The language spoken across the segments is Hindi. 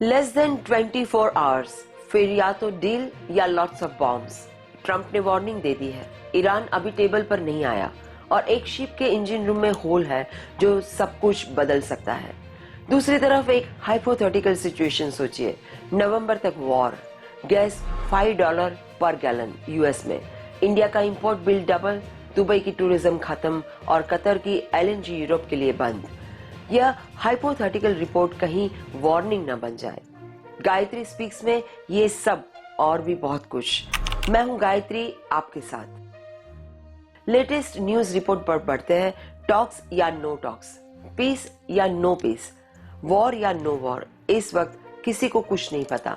लेस देन 24 आवर्स, फिर या तो डील या लॉट्स ऑफ बॉम्ब्स। ट्रंप ने वार्निंग दे दी है, ईरान अभी टेबल पर नहीं आया और एक शिप के इंजन रूम में होल है जो सब कुछ बदल सकता है। दूसरी तरफ एक हाइपोथेटिकल सिचुएशन सोचिए, नवंबर तक वॉर, गैस $5 पर गैलन यूएस में, इंडिया का इंपोर्ट बिल डबल, दुबई की टूरिज्म खत्म और कतर की एलएनजी यूरोप के लिए बंद। यह हाइपोथेटिकल रिपोर्ट कहीं वार्निंग न बन जाए। गायत्री स्पीक्स में ये सब और भी बहुत कुछ। मैं हूं गायत्री, आपके साथ। लेटेस्ट न्यूज रिपोर्ट पर पढ़ते हैं, टॉक्स या नो टॉक्स, पीस या नो पीस, वॉर या नो वॉर। इस वक्त किसी को कुछ नहीं पता।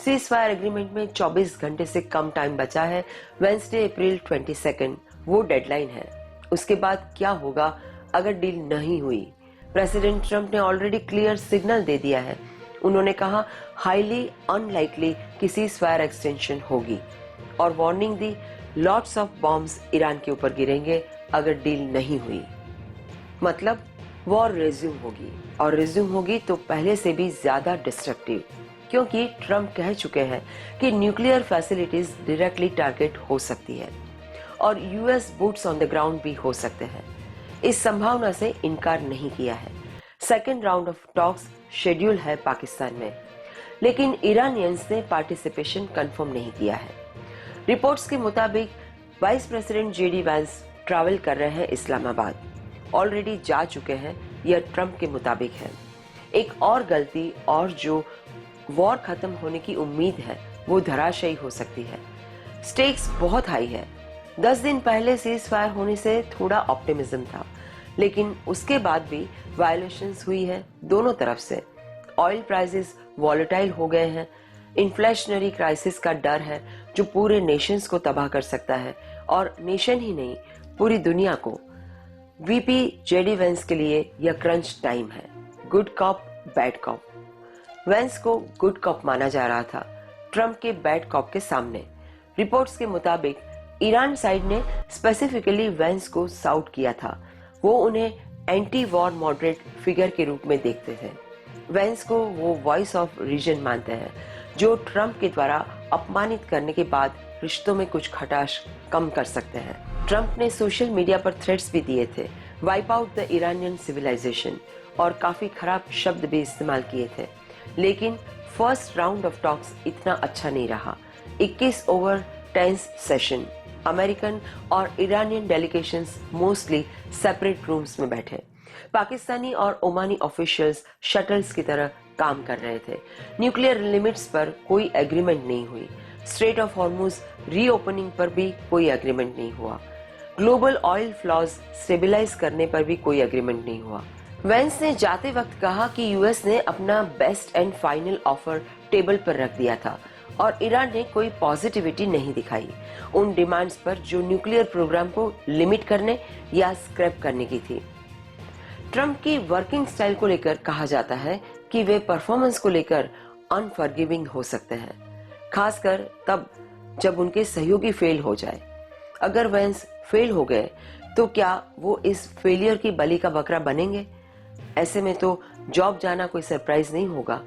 सीज फायर एग्रीमेंट में 24 घंटे से कम टाइम बचा है। वेंसडे अप्रैल 22 वो डेडलाइन है। उसके बाद क्या होगा अगर डील नहीं हुई? प्रेसिडेंट ट्रंप ने ऑलरेडी क्लियर सिग्नल दे दिया है। उन्होंने कहा हाईली अनलाइकली कि सीज फायर एक्सटेंशन होगी और warning the, lots of bombs Iran के ऊपर गिरेंगे अगर डील नहीं हुई। मतलब वॉर रिज्यूम होगी और रिज्यूम होगी तो पहले से भी ज्यादा डिस्ट्रक्टिव, क्योंकि ट्रंप कह चुके हैं कि न्यूक्लियर फैसिलिटीज डायरेक्टली टारगेट हो सकती है और US boots on the ground भी हो सकते हैं। इस संभावना से इनकार नहीं किया है। Second round of talks schedule है पाकिस्तान में, लेकिन ईरानियंस ने पार्टिसिपेशन कंफर्म नहीं किया है। रिपोर्ट्स के मुताबिक vice president JD Vance travel कर रहे हैं इस्लामाबाद, ऑलरेडी जा चुके हैं, यह ट्रंप के मुताबिक है। एक और गलती और जो वॉर खत्म होने की उम्मीद है वो धराशायी हो सकती है। स्टेक्स बहुत हाई है। 10 दिन पहले सीज फायर होने से थोड़ा ऑप्टिमिज्म था, लेकिन उसके बाद भी वायलेशंस हुई है दोनों तरफ से। ऑयल प्राइसेस वॉलेटाइल हो गए हैं, इन्फ्लेशनरी क्राइसिस का डर है जो पूरे नेशंस को तबाह कर सकता है और नेशन ही नहीं पूरी दुनिया को। वीपी जेडी वेंस के लिए यह क्रंच टाइम है। Good cop bad cop. Vance को गुड कॉप माना जा रहा था ट्रंप के बैड कॉप के सामने। रिपोर्ट्स के मुताबिक ईरान साइड ने स्पेसिफिकली वेंस को साउट किया था। वो उन्हें एंटी वॉर मॉडरेट फिगर के रूप में देखते थे। वेंस को वो वॉइस ऑफ रीजन मानते हैं जो ट्रंप के द्वारा अपमानित करने के बाद रिश्तों में कुछ खटास कम कर सकते हैं। ट्रंप ने सोशल मीडिया पर थ्रेट्स भी दिए थे, wipe out the Iranian civilisation, और काफी खराब शब्द भी इस्तेमाल किए थे। लेकिन फर्स्ट राउंड ऑफ टॉक्स इतना अच्छा नहीं रहा। 21 ओवर टेंस सेशन। अमेरिकन और Iranian delegations mostly separate rooms में बैठे। पाकिस्तानी और ओमानी ऑफिशियल्स शटल्स की तरह काम कर रहे थे। न्यूक्लियर लिमिट्स पर कोई एग्रीमेंट नहीं हुई। स्ट्रेट ऑफ हॉर्मुज रीओपनिंग पर भी कोई एग्रीमेंट नहीं हुआ। ग्लोबल ऑयल फ्लॉज स्टेबलाइज करने पर भी कोई एग्रीमेंट नहीं हुआ। वेंस ने जाते वक्त कहा कि यूएस ने अपना best and final offer table पर रख दिया था और ईरान ने कोई पॉजिटिविटी नहीं दिखाई उन डिमांड्स पर जो न्यूक्लियर प्रोग्राम को लिमिट करने या स्क्रैप करने की थी। ट्रंप की वर्किंग स्टाइल को लेकर कहा जाता है कि वे परफॉर्मेंस को लेकर अनफॉरगिविंग हो सकते हैं, खासकर तब जब उनके सहयोगी फेल हो जाए। अगर वेंस फेल हो गए तो क्या वो इस फेलियर की बलि का बकरा बनेंगे? ऐसे में तो जॉब जाना कोई सरप्राइज नहीं होगा,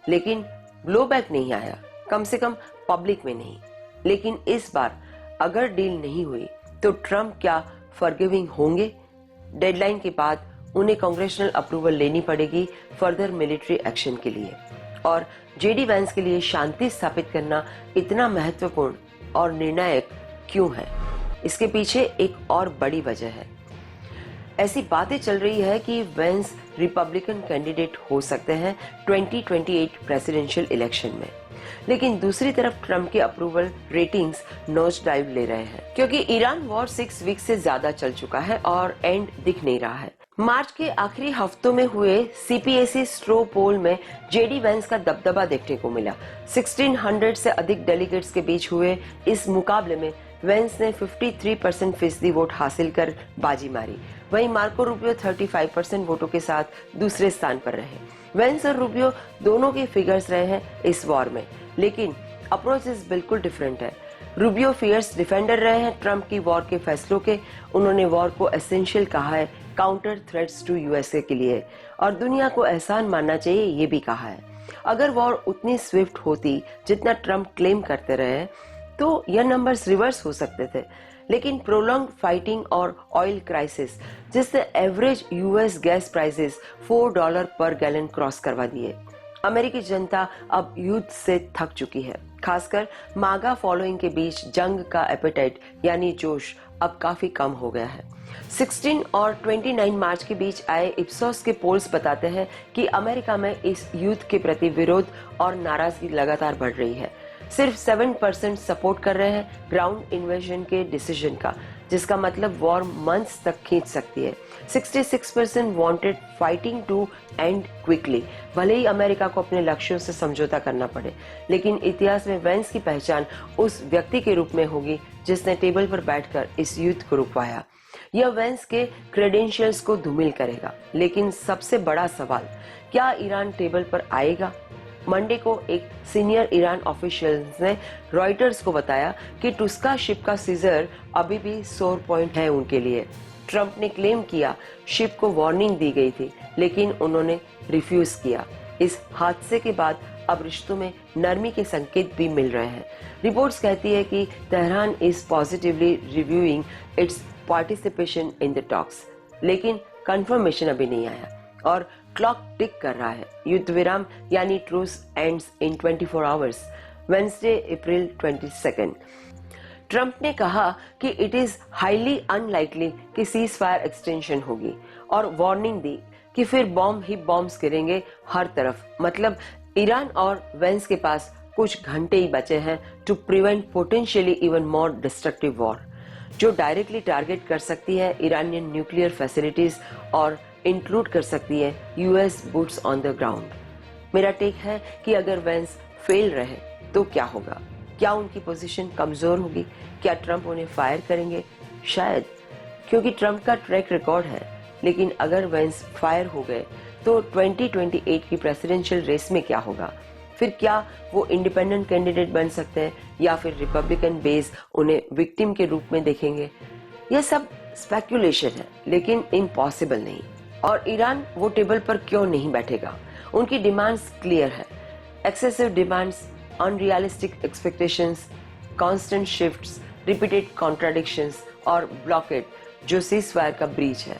लेकिन ब्लोबैक नहीं आया, कम से कम पब्लिक में नहीं। लेकिन इस बार अगर डील नहीं हुई तो ट्रंप क्या फॉरगिविंग होंगे? डेडलाइन के बाद उन्हें कांग्रेशनल अप्रूवल लेनी पड़ेगी फर्दर मिलिट्री एक्शन के लिए, और जेडी वैंस के लिए शांति स्थापित करना इतना महत्वपूर्ण और निर्णायक क्यों है? इसके पीछे एक और बड़ी वजह है। ऐसी बातें चल रही है कि वेंस रिपब्लिकन कैंडिडेट हो सकते हैं 2028 प्रेसिडेंशियल इलेक्शन में, लेकिन दूसरी तरफ ट्रंप के अप्रूवल रेटिंग्स नोज डाइव ले रहे हैं, क्योंकि ईरान वॉर 6 वीक से ज्यादा चल चुका है और एंड दिख नहीं रहा है। मार्च के आखिरी हफ्तों में हुए सीपीएसी स्ट्रो पोल में जेडी वेंस का दबदबा देखने को मिला। 1600 से अधिक डेलीगेट्स के बीच हुए इस मुकाबले में वेंस ने 53% फीसदी वोट हासिल कर बाजी मारी। वहीं मार्को रूबियो 35% वोटों के साथ दूसरे स्थान पर रहे। वेंस और रूबियो दोनों के फिगर्स रहे हैं इस वॉर में, लेकिन अप्रोचेस बिल्कुल डिफरेंट है। रूबियो फियर्स डिफेंडर रहे हैं ट्रंप की वॉर के फैसलों के। उन्होंने वॉर को एसेंशियल कहा है काउंटर थ्रेट्स टू यूएसए के लिए, और दुनिया को एहसान मानना चाहिए ये भी कहा है। अगर वॉर उतनी स्विफ्ट होती जितना ट्रम्प क्लेम करते रहे तो यह नंबर्स रिवर्स हो सकते थे, लेकिन प्रोलॉन्ग फाइटिंग और ऑयल क्राइसिस जिसने एवरेज यूएस गैस प्राइसेस $4 पर गैलन क्रॉस करवा दिए। अमेरिकी जनता अब युद्ध से थक चुकी है। खासकर मागा फॉलोइंग के बीच जंग का एपेटाइट यानी जोश अब काफी कम हो गया है। 16 और 29 मार्च के बीच आए इप्सोस के पोल्स बताते हैं कि अमेरिका में इस युद्ध के प्रति विरोध और नाराजगी लगातार बढ़ रही है। सिर्फ 7% सपोर्ट कर रहे हैं ग्राउंड इन्वेजन के डिसीजन का, जिसका मतलब वॉर मंथ्स तक खींच सकती है। 66% wanted fighting to end quickly, भले ही अमेरिका को अपने लक्ष्यों से समझौता करना पड़े, लेकिन इतिहास में वेंस की पहचान उस व्यक्ति के रूप में होगी जिसने टेबल पर बैठकर इस युद्ध को रुकवाया। यह वेंस के क्रेडेंशियल्स को धूमिल करेगा, लेकिन सबसे बड़ा सवाल, क्या ईरान टेबल पर आएगा? मंडे को एक सीनियर ईरान ऑफिशियल ने रॉयटर्स को बताया कि टुस्का शिप का सीजर अभी भी सोर पॉइंट है उनके लिए। ट्रंप ने क्लेम किया शिप को वार्निंग दी गई थी, लेकिन उन्होंने रिफ्यूज किया। इस हादसे के बाद अब रिश्तों में नरमी के संकेत भी मिल रहे हैं। रिपोर्ट्स कहती है कि Tehran is positively reviewing it's participation in the talks, लेकिन कंफर्मेशन अभी नहीं आया और क्लॉक टिक कर रहा है। युद्ध विराम यानी truce ends in 24 hours, Wednesday April 22। Trump ने कहा कि इट इज हाईली अनलाइकली कि सीज फायर एक्सटेंशन होगी और वार्निंग दी कि फिर बॉम्ब ही बॉम्ब्स गिरेंगे हर तरफ। मतलब ईरान और वेंस के पास कुछ घंटे ही बचे हैं to prevent potentially even more destructive war, जो डायरेक्टली टारगेट कर सकती है ईरानियन न्यूक्लियर फैसिलिटीज और इंक्लूड कर सकती है US boots on the ground. मेरा टेक है कि अगर वेंस फेल रहे तो क्या होगा? क्या उनकी पोजीशन कमजोर होगी? क्या ट्रंप उन्हें फायर करेंगे? शायद, क्योंकि ट्रंप का ट्रैक रिकॉर्ड है। लेकिन अगर वेंस फायर हो गए तो 2028 की प्रेसिडेंशियल रेस में क्या होगा? फिर क्या वो इंडिपेंडेंट कैंडिडेट बन सकते हैं या फिर रिपब्लिकन बेस उन्हें विक्टिम के रूप में देखेंगे? यह सब स्पेकुलेशन है, लेकिन इम्पॉसिबल नहीं। और ईरान वो टेबल पर क्यों नहीं बैठेगा? उनकी डिमांड्स क्लियर है। Excessive demands, unrealistic expectations, constant shifts, repeated contradictions और ब्लॉकेड जो सीजफायर का ब्रीच है।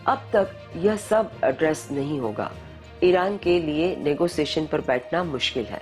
अब तक यह सब एड्रेस नहीं होगा। ईरान के लिए नेगोशिएशन पर बैठना मुश्किल है,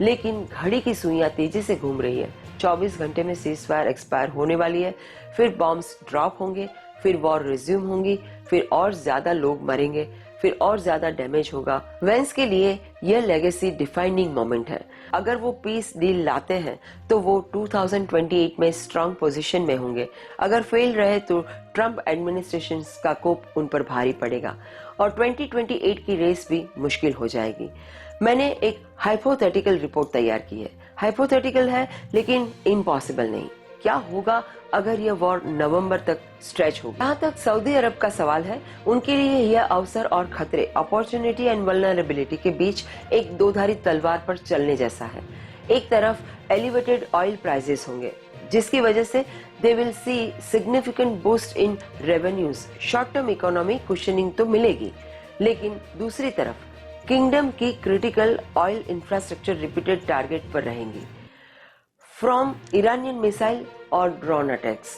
लेकिन घड़ी की सुइयां तेजी से घूम रही है। 24 घंटे में सीजफायर एक्सपायर होने वाली है, फिर बॉम्ब्स ड्रॉप होंगे, फिर वॉर रिज्यूम होंगी, फिर और ज्यादा लोग मरेंगे, फिर और ज्यादा डैमेज होगा। वेंस के लिए यह लेगेसी डिफाइनिंग मोमेंट है। अगर वो पीस डील लाते हैं तो वो 2028 में स्ट्रांग पोजीशन में होंगे। अगर फेल रहे तो ट्रंप एडमिनिस्ट्रेशन का कोप उन पर भारी पड़ेगा और 2028 की रेस भी मुश्किल हो जाएगी। मैंने एक हाइपोथेटिकल रिपोर्ट तैयार की है। हाइपोथेटिकल है लेकिन इम्पॉसिबल नहीं। क्या होगा अगर यह वॉर नवंबर तक स्ट्रेच हो? जहाँ तक सऊदी अरब का सवाल है, उनके लिए यह अवसर और खतरे, अपॉर्चुनिटी एंड वल्नरेबिलिटी के बीच एक दोधारी तलवार पर चलने जैसा है। एक तरफ एलिवेटेड ऑयल प्राइसेस होंगे, जिसकी वजह से they will see significant boost in revenues. Short term economy cushioning तो मिलेगी, लेकिन दूसरी तरफ किंगडम की critical oil infrastructure repeated target पर रहेंगी। फ्रॉम इरानियन मिसाइल और drone attacks,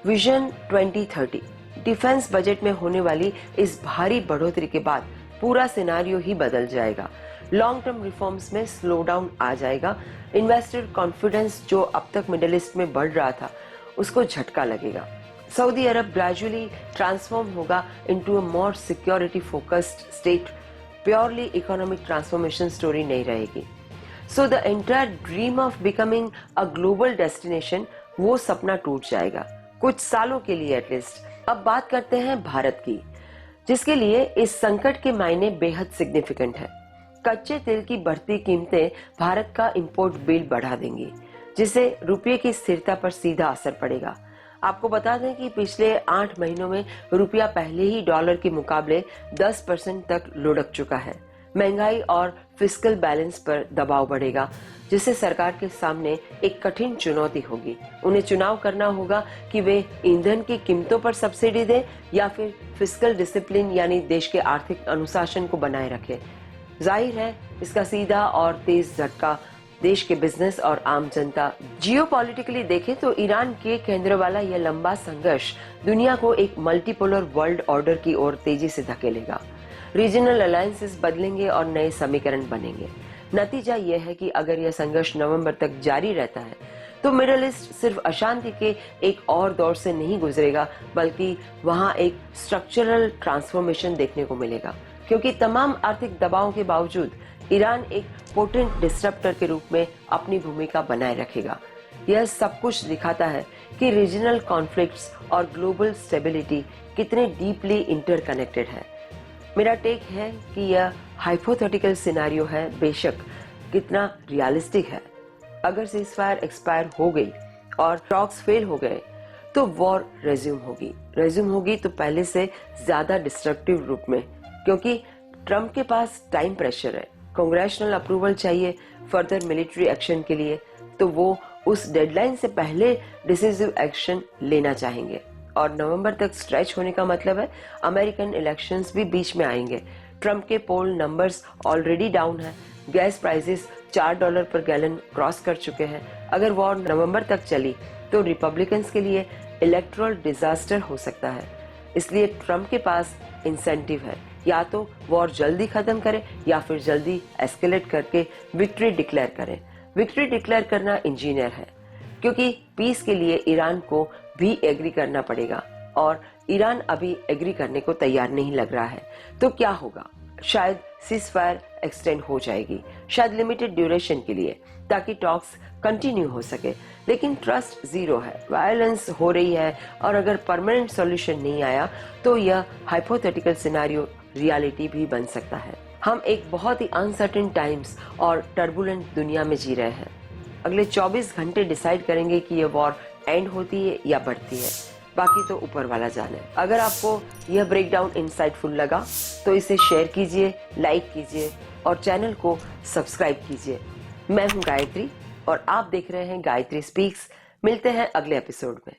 vision 2030, defence budget में होने वाली इस भारी बढ़ोतरी के बाद पूरा सिनारियो ही बदल जाएगा। लॉन्ग टर्म रिफॉर्म्स में स्लो डाउन आ जाएगा। इन्वेस्टर कॉन्फिडेंस जो अब तक मिडिल ईस्ट में बढ़ रहा था, उसको झटका लगेगा। सऊदी अरब ग्रेजुअली ट्रांसफॉर्म होगा into a more security focused state. Purely economic transformation story नहीं रहेगी। So the entire dream of becoming a global destination, वो सपना टूट जाएगा, कुछ सालों के लिए एटलीस्ट। अब बात करते हैं भारत की, जिसके लिए इस संकट के मायने बेहद सिग्निफिकेंट है। कच्चे तेल की बढ़ती कीमतें भारत का इंपोर्ट बिल बढ़ा देंगी, जिससे रुपये की स्थिरता पर सीधा असर पड़ेगा। आपको बता दें कि पिछले 8 महीनों में रुपया पहले ही डॉलर के मुकाबले 10% तक लुढ़क चुका है। महंगाई और फिस्कल बैलेंस पर दबाव बढ़ेगा, जिससे सरकार के सामने एक कठिन चुनौती होगी। उन्हें चुनाव करना होगा कि वे ईंधन की कीमतों पर सब्सिडी दें या फिर फिस्कल डिसिप्लिन यानी देश के आर्थिक अनुशासन को बनाए रखें। जाहिर है इसका सीधा और तेज झटका देश के बिजनेस और आम जनता। जियोपॉलिटिकली देखें तो ईरान के केंद्र वाला यह लंबा संघर्ष दुनिया को एक मल्टीपोलर वर्ल्ड ऑर्डर की ओर तेजी से धकेलेगा। रीजनल अलायंसेस बदलेंगे और नए समीकरण बनेंगे। नतीजा यह है कि अगर यह संघर्ष नवंबर तक जारी रहता है तो मिडिल ईस्ट सिर्फ अशांति के एक और दौर से नहीं गुजरेगा, बल्कि वहां एक स्ट्रक्चरल ट्रांसफॉर्मेशन देखने को मिलेगा, क्योंकि तमाम आर्थिक दबावों के बावजूद ईरान एक पोटेंट डिस्टरप्टर के रूप में अपनी भूमिका बनाए रखेगा। यह सब कुछ दिखाता है कि रीजनल कॉन्फ्लिक्ट्स और ग्लोबल स्टेबिलिटी कितने डीपली इंटरकनेक्टेड है। मेरा टेक है कि यह हाइपोथेटिकल सिनेरियो है, बेशक कितना रियलिस्टिक है। अगर सीजफायर एक्सपायर हो गई और टॉक्स फेल हो गए तो वॉर रेज्यूम होगी तो पहले से ज्यादा डिस्ट्रक्टिव रूप में, क्योंकि ट्रम्प के पास टाइम प्रेशर है, कांग्रेशनल अप्रूवल चाहिए फर्दर मिलिट्री एक्शन के लिए, तो वो उस डेडलाइन से पहले डिसिसिव एक्शन लेना चाहेंगे। और नवंबर तक स्ट्रेच होने का मतलब है अमेरिकन इलेक्शंस भी बीच में आएंगे। ट्रम्प के पोल नंबर्स ऑलरेडी डाउन है, गैस प्राइसेस $4 पर गैलन क्रॉस कर चुके हैं। अगर वॉर नवंबर तक चली तो रिपब्लिकन्स के लिए इलेक्टोरल डिजास्टर हो सकता है। इसलिए ट्रम्प के पास इंसेंटिव है, या तो वॉर जल्दी खत्म करे या फिर जल्दी एस्केलेट करके विक्ट्री डिक्लेयर करें। विक्ट्री डिक्लेयर करना इंजीनियर है, क्योंकि पीस के लिए ईरान को भी एग्री करना पड़ेगा और ईरान अभी एग्री करने को तैयार नहीं लग रहा है। तो क्या होगा? शायद सीजफायर एक्सटेंड हो जाएगी, शायद लिमिटेड ड्यूरेशन के लिए, ताकि टॉक्स कंटिन्यू हो सके, लेकिन ट्रस्ट जीरो है, वायलेंस हो रही है, और अगर परमानेंट सॉल्यूशन नहीं आया तो यह हाइपोथेटिकल सिनेरियो रियलिटी भी बन सकता है। हम एक बहुत ही अनसर्टेन टाइम्स और टर्बुलेंट दुनिया में जी रहे हैं। अगले 24 घंटे डिसाइड करेंगे कि यह वॉर एंड होती है या बढ़ती है, बाकी तो ऊपर वाला जाने। अगर आपको यह ब्रेकडाउन इंसाइटफुल लगा तो इसे शेयर कीजिए, लाइक कीजिए और चैनल को सब्सक्राइब कीजिए। मैं हूं गायत्री और आप देख रहे हैं गायत्री स्पीक्स। मिलते हैं अगले एपिसोड में।